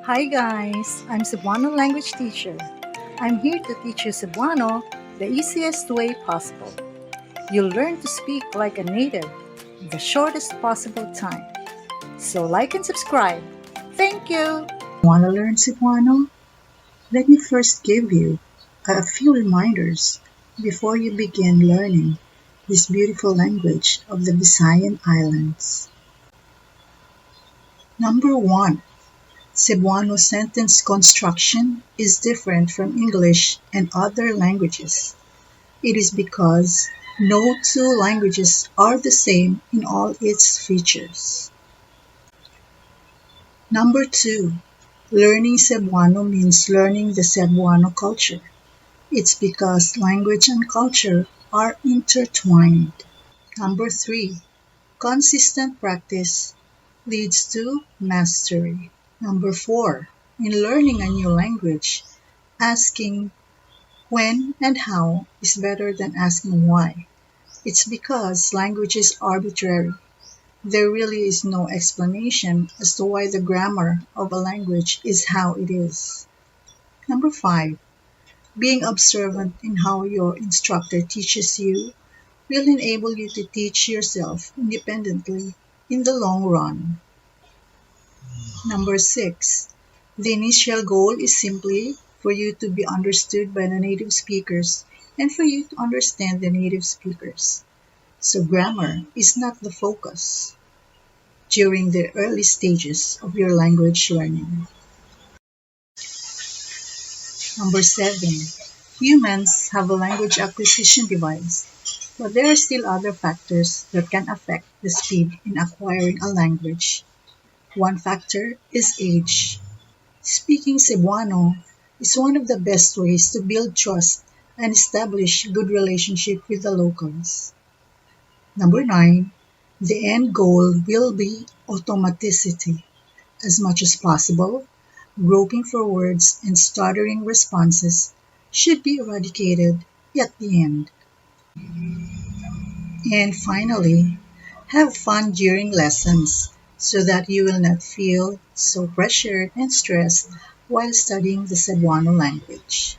Hi guys, I'm Cebuano language teacher. I'm here to teach you Cebuano the easiest way possible. You'll learn to speak like a native in the shortest possible time. So like and subscribe. Thank you! Want to learn Cebuano? Let me first give you a few reminders before you begin learning this beautiful language of the Visayan Islands. Number one, Cebuano sentence construction is different from English and other languages. It is because no two languages are the same in all its features. Number two, learning Cebuano means learning the Cebuano culture. It's because language and culture are intertwined. Number three, consistent practice leads to mastery. Number four, in learning a new language, asking when and how is better than asking why. It's because language is arbitrary. There really is no explanation as to why the grammar of a language is how it is. Number five, being observant in how your instructor teaches you will enable you to teach yourself independently in the long run. Number six, the initial goal is simply for you to be understood by the native speakers and for you to understand the native speakers. So grammar is not the focus during the early stages of your language learning. Number seven, humans have a language acquisition device, but there are still other factors that can affect the speed in acquiring a language. One factor is age. Speaking Cebuano is one of the best ways to build trust and establish good relationship with the locals. Number nine, the end goal will be automaticity. As much as possible, groping for words and stuttering responses should be eradicated at the end. And finally, have fun during lessons so that you will not feel so pressured and stressed while studying the Cebuano language.